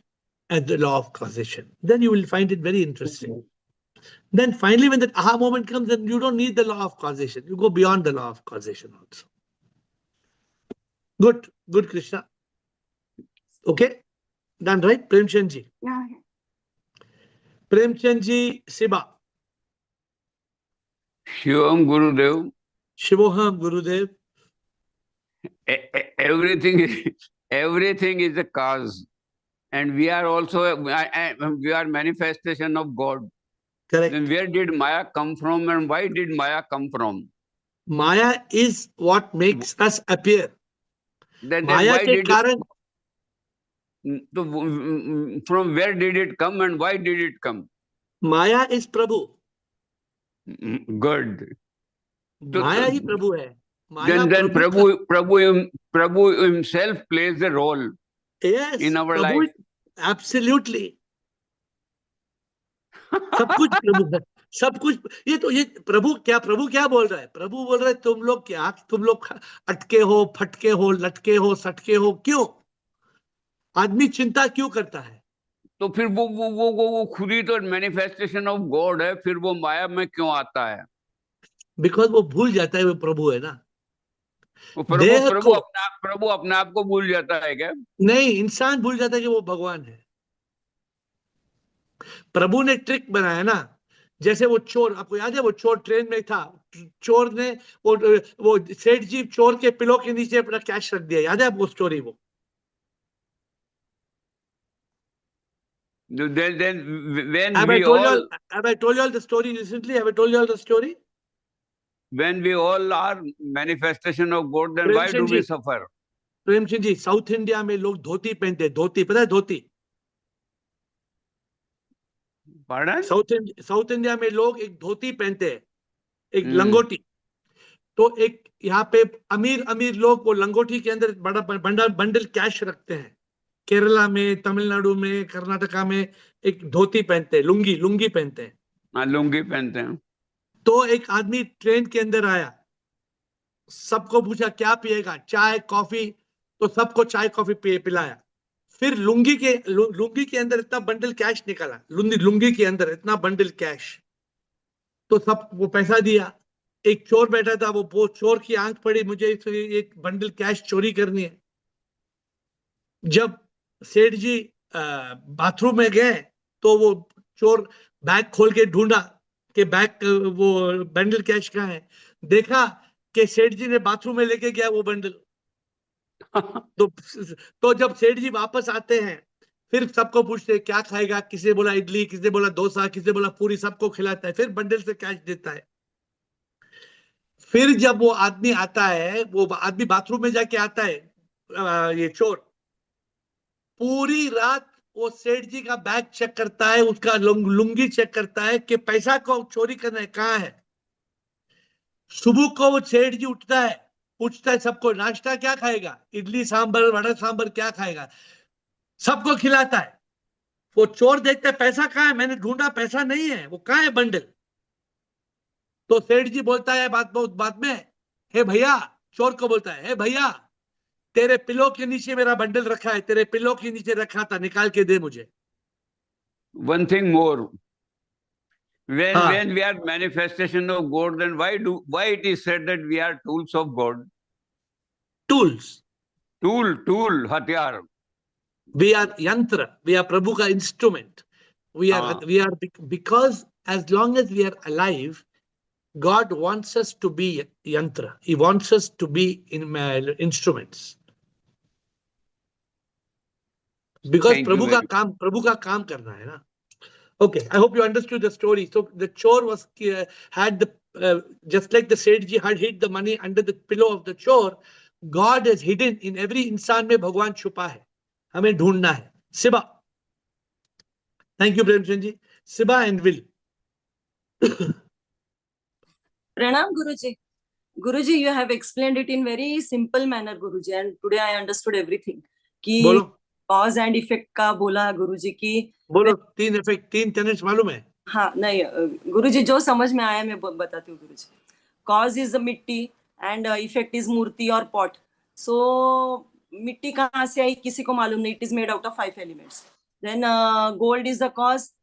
as the law of causation. Then you will find it very interesting. Then finally, when that aha moment comes, then you don't need the law of causation. You go beyond the law of causation also. Good, Krishna. Okay, done, right? Premchandji. Yeah. Premchandji, Siba. Shivam Gurudev. Shivoham Gurudev. Everything is a cause, and we are also we are manifestation of God. Correct. Then where did Maya come from, and why did Maya come from? Maya is what makes us appear. Then Maya why ke did karan, from where did it come, and why did it come? Maya is Prabhu. Good. Maya hi Prabhu hai. Maya Then Prabhu himself plays a role, yes, in our Prabhu, life. Absolutely. सब कुछ प्रभु है, सब कुछ. ये प्रभु क्या बोल रहा है? प्रभु बोल रहा है तुम लोग अटके हो, फटके हो, लटके हो, सटके हो. क्यों? आदमी चिंता क्यों करता है? तो फिर वो खुद ही तो मैनिफेस्टेशन ऑफ गॉड है, फिर वो माया में क्यों आता है? बिकॉज वो भूल जाता है वो प्रभु है ना. वो प्रभु अपने आप को भूल जाता है क्या? नहीं, इंसान भूल जाता है कि वो भगवान है. प्रभु ने ट्रिक बनाया ना. जैसे वो चोर, आपको याद है वो चोर ट्रेन में था, चोर ने वो सेठ जी चोर के पिलो के नीचे अपना कैश रख दिया. याद है आपको स्टोरी? वो Then when have I told you all the story recently? Have I told you all the story? When we all are manifestation of God, then why do we suffer? Premchand ji, South India में लोग धोती पहनते हैं. धोती पता है? धोती. Pardon? South India में लोग एक धोती पहनते हैं, एक लंगोटी. तो एक यहाँ पे अमीर लोग वो लंगोटी के अंदर बड़ा बंडल कैश रखते हैं. केरला में, तमिलनाडु में, कर्नाटका में एक धोती पहनते हैं, लुंगी पहनते हैं. हाँ, लुंगी पहनते हैं. तो एक आदमी ट्रेन के अंदर आया, सबको पूछा क्या पिएगा, चाय कॉफी. तो सबको चाय कॉफी पिलाया. फिर लुंगी के अंदर इतना बंडल कैश निकाला, लुंगी के अंदर इतना बंडल कैश. तो सब वो पैसा दिया. एक चोर बैठा था, वो चोर की आंख पड़ी, मुझे एक बंडल कैश चोरी करनी है. जब सेठ जी बाथरूम में गए तो वो चोर बैग खोल के ढूंढा कि बैग वो बंडल कैश कहाँ है. देखा कि सेठ जी ने बाथरूम में लेके गया वो बंडल. तो जब सेठ जी वापस आते हैं, फिर सबको पूछते हैं क्या खाएगा. किसी ने बोला इडली, किसी ने बोला डोसा, किसी ने बोला पूरी. सबको खिलाता है, फिर बंडल से कैश देता है. फिर जब वो आदमी आता है, वो आदमी बाथरूम में जाके आता है, ये चोर पूरी रात वो सेठ जी का बैग चेक करता है, उसका लुंगी चेक करता है कि पैसा को चोरी करना है कहाँ है. सुबह को वो सेठ जी उठता है, पूछता है सबको नाश्ता क्या खाएगा, इडली सांभर, वड़ा सांभर क्या खाएगा. सबको खिलाता है. वो चोर देखता है पैसा कहाँ है, मैंने ढूंढा पैसा नहीं है, वो कहाँ है बंडल. तो सेठ जी बोलता है बाद में, हे भैया, चोर को बोलता है, हे भैया, तेरे पिलो के नीचे मेरा बंडल रखा है, तेरे पिलो के नीचे रखा था, निकाल के दे मुझे. One thing more. When we are manifestation of God, then why it is said that we are tools of God? Tools. Tool, hatyar. We are yantra. We are Prabhu ka instrument. We are because as long as we are alive, God wants us to be yantra. He wants us to be in instruments. Because Thank you very प्रभु का काम करना है ना. Okay, I hope you understood the story. So the chore was had the just like the Sethji had hid the money under the pillow of the chore, God is hidden in every इंसान में भगवान छुपा है. हमें ढूंढना है. Siba. Thank you, Premchand ji. Siba and Will. Pranam Guruji. Guruji, you have explained it in very simple manner, Guruji, and today I understood everything. कि बोलो. cause and effect का बोला गुरुजी की. बोलो. 3 effect, 3 tenets मालूम है? हाँ नहीं गुरुजी जो समझ में आया मैं बताती हूँ गुरुजी. Cause is the मिट्टी and effect is मूर्ति और pot. So मिट्टी कहाँ से आई किसी को मालूम नहीं. It is made out of 5 elements. Then gold is the cause,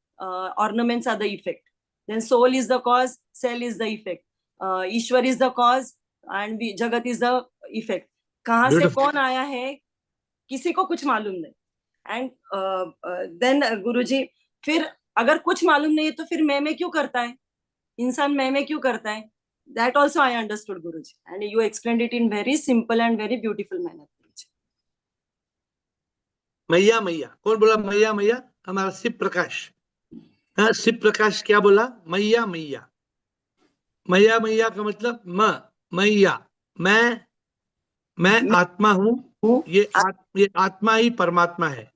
ornaments are the effect. Then soul is the cause, cell is the effect. Ishwar is the cause and जगत is the effect. कहाँ से कौन आया है किसी को कुछ मालूम नहीं. And then गुरुजी फिर अगर कुछ मालूम नहीं है तो फिर मैं क्यों करता है इंसान मैं क्यों करता है. That also I understood Guruji, and you explained it in very simple and very beautiful manner. Guruji. मैया मैया कौन बोला मैया मैया? हमारा शिव प्रकाश. हाँ शिव प्रकाश क्या बोला? मैया मैया. मैया मैया का मतलब मैया मैं आत्मा हूँ. ये आत्मा ही परमात्मा है.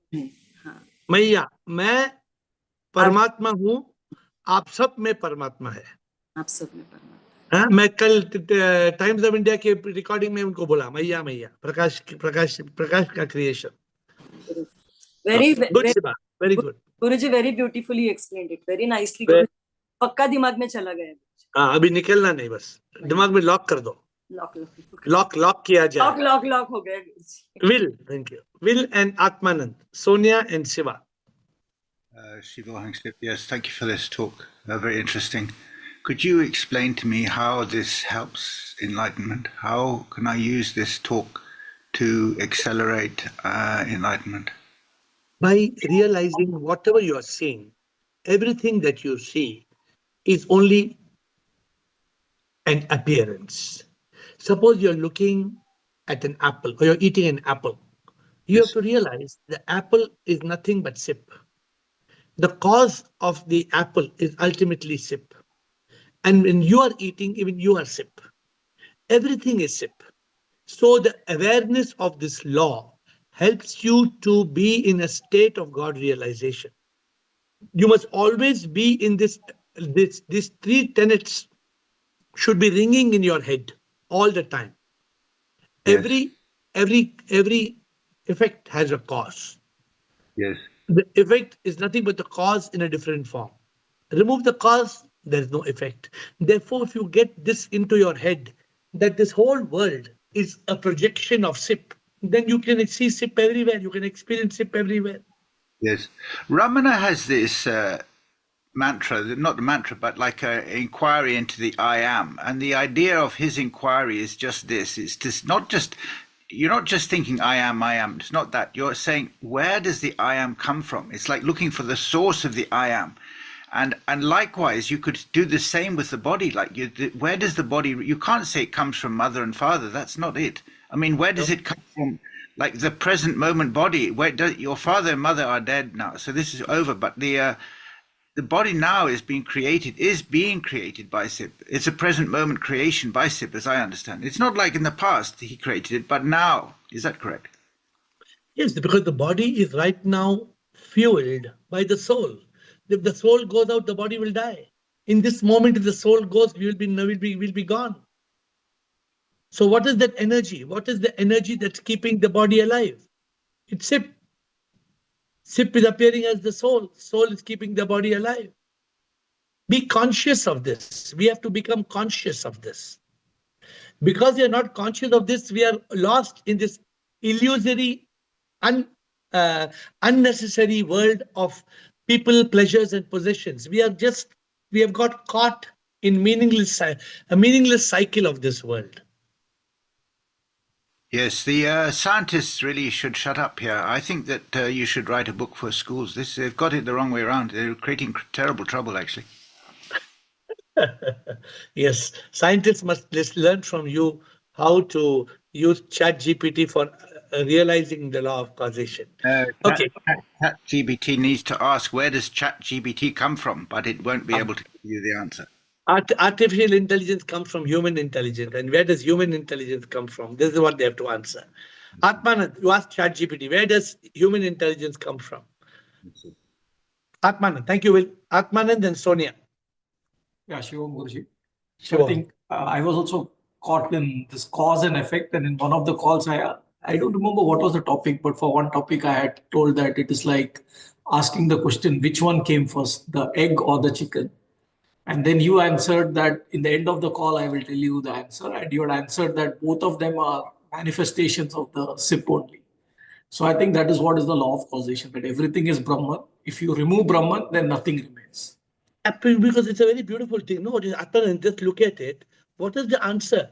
मैया मैं परमात्मा हूँ. आप सब में परमात्मा है. आप सब में परमात्मा. हाँ मैं कल टाइम्स ऑफ इंडिया के रिकॉर्डिंग में उनको बोला मैया मैया. प्रकाश का creation. Very good. Guruji very beautifully explained it. Very nicely. Guruji. पक्का दिमाग में चला गया. हाँ अभी निकलना नहीं बस. दिमाग में लॉक कर दो. लॉक किया जाए. लॉक हो गया. Will, thank you. Will and Atmanand, Sonia and Shiva. Shiva, yes, thank you for this talk. Very interesting. Could you explain to me how this helps enlightenment? How can I use this talk to accelerate enlightenment? By realizing whatever you are seeing, everything that you see is only an appearance. Suppose you're looking at an apple or you're eating an apple. You have to realize the apple is nothing but sip. The cause of the apple is ultimately sip. And when you are eating, even you are sip. Everything is sip. So the awareness of this law helps you to be in a state of God realization. You must always be in these 3 tenets should be ringing in your head all the time. Yes. Every effect has a cause. Yes. The effect is nothing but the cause in a different form. Remove the cause, there is no effect. Therefore, if you get this into your head, that this whole world is a projection of SIP, then you can see SIP everywhere. You can experience SIP everywhere. Yes. Ramana has this mantra, not the mantra, but like an inquiry into the I am. And the idea of his inquiry is just this. It's just not just, you're not just thinking I am. It's not that. You're saying, where does the I am come from? It's like looking for the source of the I am. And likewise, you could do the same with the body. Like, where does the body, you can't say it comes from mother and father. That's not it. I mean, where does it come from? Like the present moment body, where does your father and mother are dead now. So this is over. But the body now is being created by SIP. It's a present moment creation by SIP, as I understand. It's not like in the past he created it, but now. Is that correct? Yes, because the body is right now fueled by the soul. If the soul goes out, the body will die. In this moment, if the soul goes, we'll be gone. So what is that energy? What is the energy that's keeping the body alive? It's SIP. SIP is appearing as the soul. Soul is keeping the body alive. Be conscious of this. We have to become conscious of this. Because we are not conscious of this, we are lost in this illusory, unnecessary world of people, pleasures, and possessions. We have got caught in a meaningless cycle of this world. Yes, the scientists really should shut up here. I think that you should write a book for schools. They've got it the wrong way around. They're creating terrible trouble, actually. Yes, scientists must learn from you how to use ChatGPT for realizing the law of causation. Okay. ChatGPT needs to ask, where does ChatGPT come from? But it won't be able to give you the answer. Artificial intelligence comes from human intelligence. And where does human intelligence come from? This is what they have to answer. Atmanand, you ask ChatGPT, where does human intelligence come from? Atmanand, thank you, Will. Atmanand and Sonia. Yeah, Shivam Guruji. So Sure. I think I was also caught in this cause and effect. And in one of the calls, I don't remember what was the topic, but for one topic, I had told that it is like asking the question, which one came first, the egg or the chicken? And then you answered that in the end of the call, I will tell you the answer. And you had answered that both of them are manifestations of the SIP only. So I think that is what is the law of causation, that everything is Brahman. If you remove Brahman, then nothing remains. Because it's a very beautiful thing. No, Atmanand, just look at it. What is the answer?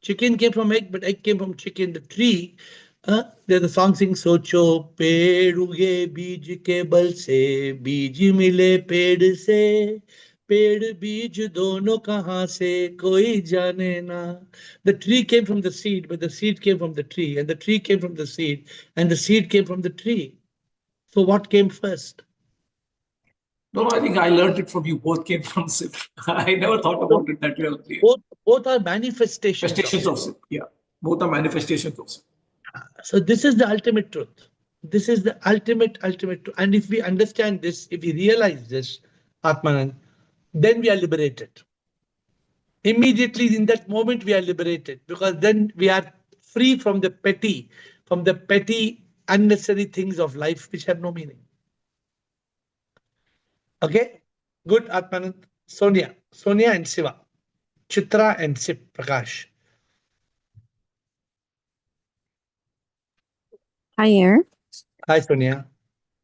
Chicken came from egg, but egg came from chicken. The tree, there's a song sing socho, पेड़ उगे बीज के बल से, बीज मिले पेड़ से, पेड़ बीज दोनों कहाँ से, कोई जाने ना. The tree came from the seed, but the seed came from the tree, and the tree came from the seed, and the seed came from the tree. So what came first? No, I think I learned it from you. Both came from SIP. I never thought about it that way earlier. Both are manifestations. Manifestations of SIP. Yeah, both are manifestations of SIP. So this is the ultimate truth. This is the ultimate truth. And if we understand this, if we realize this, Atmanand, then we are liberated. Immediately in that moment, we are liberated, because then we are free from the petty, unnecessary things of life which have no meaning. Okay, good, Atmanand. Sonia and Shiva, Chitra and Sip Prakash. Hi, AiR. Hi, Sonia.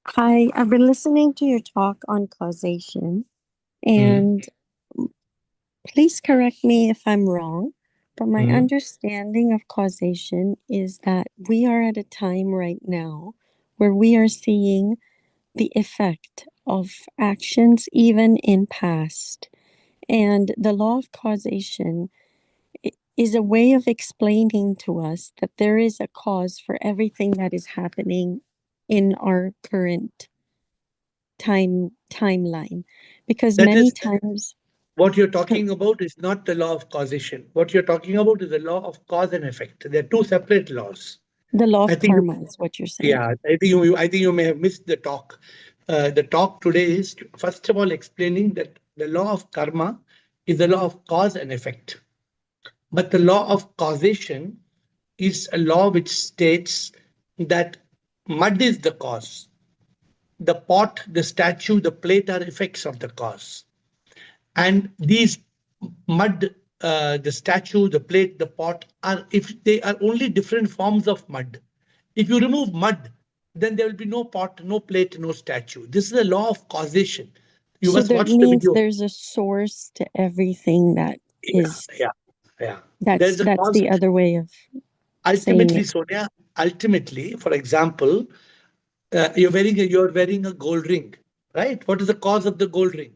Hi, I've been listening to your talk on causation, and please correct me if I'm wrong, but my understanding of causation is that we are at a time right now where we are seeing the effect of actions even in past. And the law of causation is a way of explaining to us that there is a cause for everything that is happening in our current timeline, because many times what you're talking about is not the law of causation. What you're talking about is the law of cause and effect. They're two separate laws. The law of karma is what you're saying. Yeah, I think you may have missed the talk. The talk today is, first of all, explaining that the law of karma is the law of cause and effect. But the law of causation is a law which states that mud is the cause. The pot, the statue, the plate are effects of the cause. And these mud, the statue, the plate, the pot, if they are only different forms of mud. If you remove mud, then there will be no pot, no plate, no statue. This is a law of causation. You must watch the video. There's a source to everything that is. Yeah. That's the other way of ultimately, Sonia. Ultimately, for example, you're wearing a gold ring, right? What is the cause of the gold ring?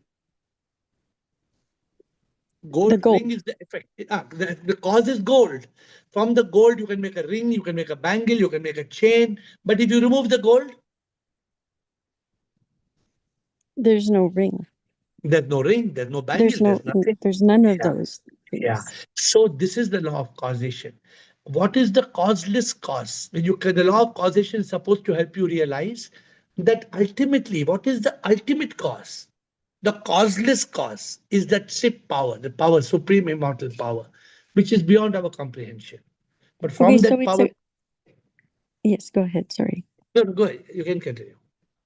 Gold ring is the effect. The cause is gold. From the gold, you can make a ring, you can make a bangle, you can make a chain. But if you remove the gold, there's no ring. There's no ring, there's no bangle, there's none of those things. Yeah. So this is the law of causation. What is the causeless cause? The law of causation is supposed to help you realize that ultimately, what is the ultimate cause? The causeless cause is that SIP power, the power, supreme immortal power, which is beyond our comprehension. But from that power... Yes, go ahead, sorry. No, go ahead, you can continue.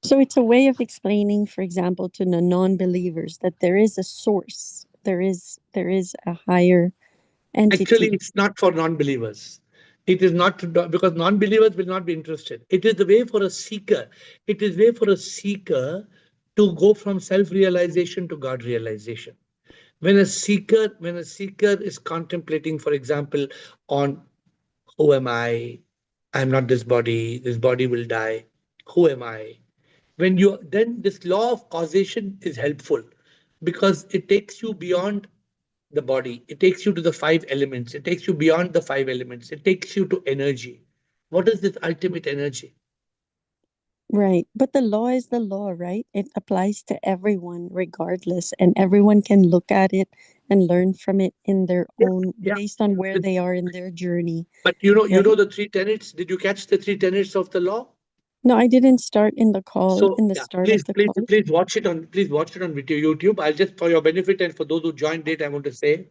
So it's a way of explaining, for example, to the non-believers that there is a source, there is a higher entity. Actually, it's not for non-believers. It is not, because non-believers will not be interested. It is the way for a seeker. It is way for a seeker to go from self-realization to God realization. When a seeker is contemplating, for example, on who am I? I'm not this body will die. Who am I? Then this law of causation is helpful, because it takes you beyond the body. It takes you to the 5 elements. It takes you beyond the 5 elements. It takes you to energy. What is this ultimate energy? Right. But the law is the law, right? It applies to everyone regardless, and everyone can look at it and learn from it in their own, Yeah. based on where they are in their journey. But you know right? the three tenets. Did you catch the three tenets of the law? No, I didn't start in the call, So in the yeah, start please, of the please, call. please watch it on YouTube. I'll just, for your benefit and for those who joined late, I want to say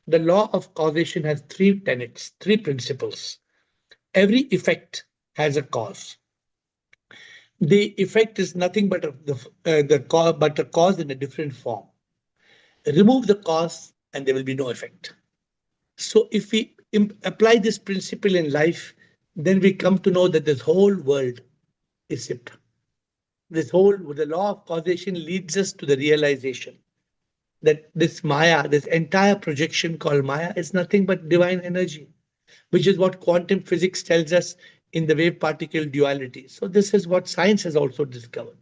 the law of causation has three tenets, three principles. Every effect has a cause. The effect is nothing but a cause in a different form. Remove the cause and there will be no effect. So if we apply this principle in life, then we come to know that this whole world is SIP. The law of causation leads us to the realization that this Maya, this entire projection called Maya, is nothing but divine energy, which is what quantum physics tells us in the wave particle duality. So this is what science has also discovered.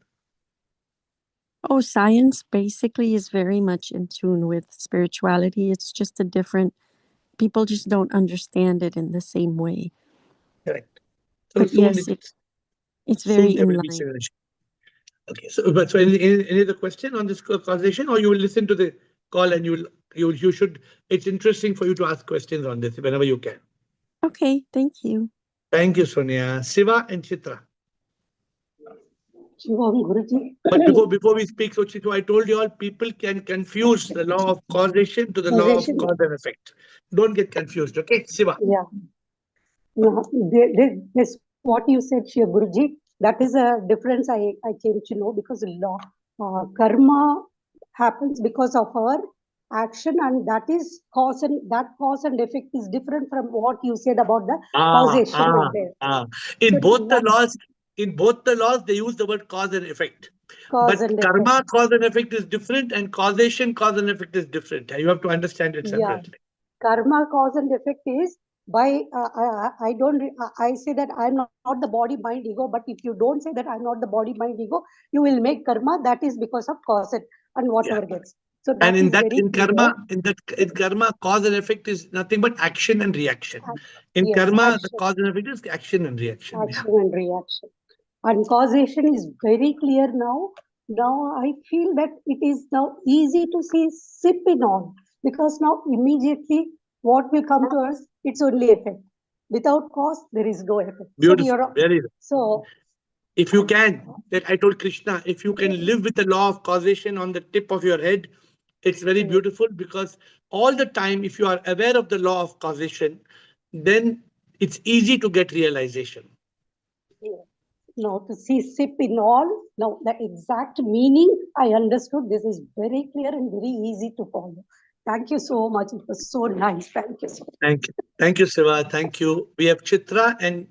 Oh, science basically is very much in tune with spirituality. It's just a different, people just don't understand it in the same way. Correct. So But soon yes, it's very soon there in will be line. synergy. Okay, so any other question on this causation, or you will listen to the call and you should. It's interesting for you to ask questions on this whenever you can. Okay, thank you. Thank you, Sonia. Siva and Chitra. Guruji. But before we speak, so Chitu, I told you all people can confuse the law of causation to the law of cause and effect. Don't get confused, okay? Siva. Yeah. This what you said, Shri Guruji. That is a difference I came to know, because law karma happens because of our action, and that is cause and effect is different from what you said about the causation. In both the laws, they use the word cause and effect. Cause But and karma, effect. cause and effect is different, and causation, cause and effect is different. You have to understand it separately. Yeah. Karma, cause and effect is by I say that I'm not the body, mind, ego. But if you don't say that I'm not the body, mind, ego, you will make karma. That is because of cause and whatever gets. So that And in karma, cause and effect is nothing but action and reaction. In karma, action. the cause and effect is action and reaction. Action and reaction. And causation is very clear now. Now I feel that it is now easy to see SIP in all, because now immediately what will come to us, it's only effect. Without cause, there is no effect. Beautiful. Very good. So if you can, that I told Krishna, if you can live with the law of causation on the tip of your head, it's very beautiful, because all the time, if you are aware of the law of causation, then it's easy to get realization. Now to see SIP in all, now the exact meaning I understood. This is very clear and very easy to follow. Thank you so much. It was so nice. Thank you so much. Thank you. Thank you, Siva. Thank you. We have Chitra and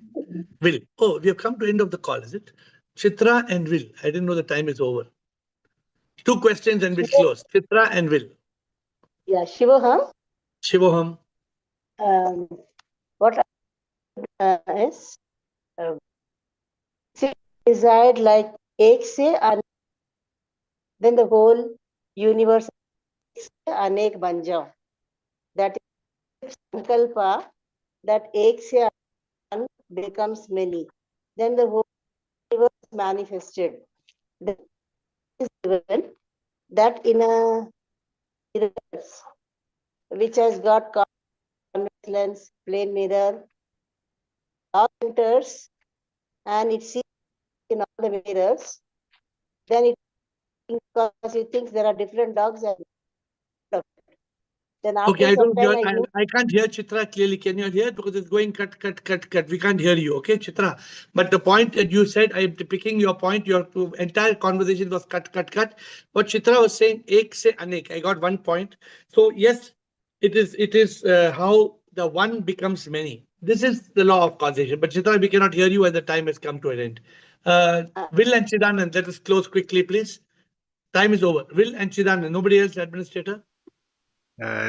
Will. Oh, we have come to the end of the call, is it? Chitra and Will. I didn't know the time is over. 2 questions and we'll close. Chitra and Will. Yeah, Shivoham. Shivoham. What is desired like ek se then the whole universe anek ban jao. That is sankalpa, that ek se becomes many. Then the whole universe manifested. That is given that in a universe which has got convex lens, plane mirror, dog enters and it sees in all the mirrors, then it, because it thinks there are different dogs, and then after Okay, some time I can't hear Chitra clearly. Can you hear? Because it's going cut. We can't hear you. Okay, Chitra. But the point that you said, I'm picking your point. Your entire conversation was cut. What Chitra was saying, ek se anek. I got one point. So yes, it is how the one becomes many. This is the law of causation. But Chitra, we cannot hear you, and the time has come to an end. Will and Chidanand, let us close quickly, please. Time is over. Will and Chidanand. Nobody else, administrator.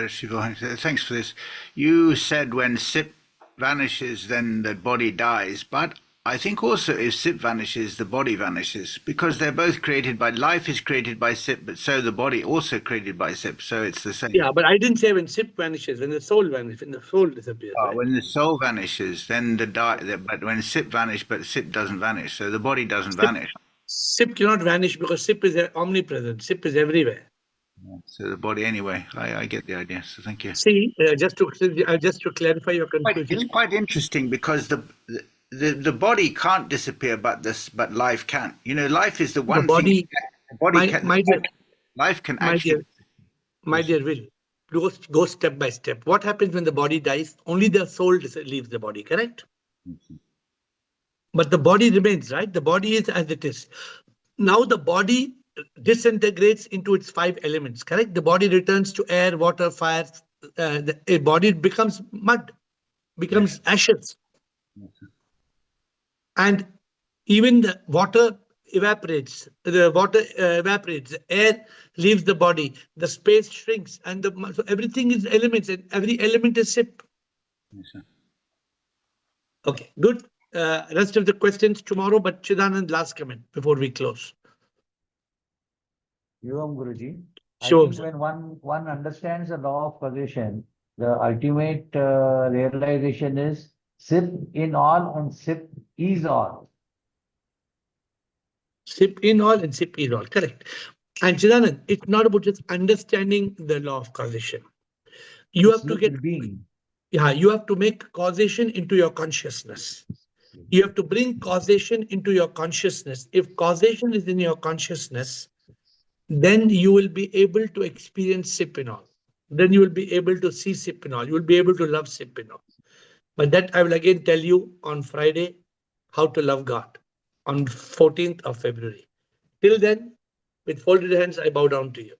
Shiva, thanks for this. You said when SIP vanishes, then the body dies. But I think also if SIP vanishes, the body vanishes, because they're both created by, life is created by SIP, but so the body also created by SIP, so it's the same. Yeah, but I didn't say when SIP vanishes, when the soul vanishes, when the soul disappears, right? When the soul vanishes, then but when SIP vanishes, but SIP doesn't vanish, so the body doesn't vanish. SIP cannot vanish because SIP is omnipresent. SIP is everywhere. So the body, anyway, I get the idea. So thank you. See, just to clarify your confusion, It's quite interesting because the body can't disappear, but life can. You know, life is the one thing. The body can. Life can actually. My dear Will, go step by step. What happens when the body dies? Only the soul leaves the body, correct? But the body remains, right? The body is as it is. Now the body disintegrates into its 5 elements, correct? The body returns to air, water, fire. The body becomes mud, becomes ashes. And even the water evaporates, the air leaves the body, the space shrinks, and so everything is elements, and every element is SIP. Okay, good. Rest of the questions tomorrow, but Chidanand, last comment before we close. Shivam Guruji. Sure. I think when one understands the law of causation, the ultimate realization is SIP in all and SIP is all. SIP in all and SIP is all, correct. And Chidanand, it's not about just understanding the law of causation. You have to get being. Yeah, you have to make causation into your consciousness. You have to bring causation into your consciousness. If causation is in your consciousness, then you will be able to experience SIP in all. Then you will be able to see SIP in all. You will be able to love SIP in all. But that I will again tell you on Friday how to love God on 14th of February. Till then, with folded hands, I bow down to you.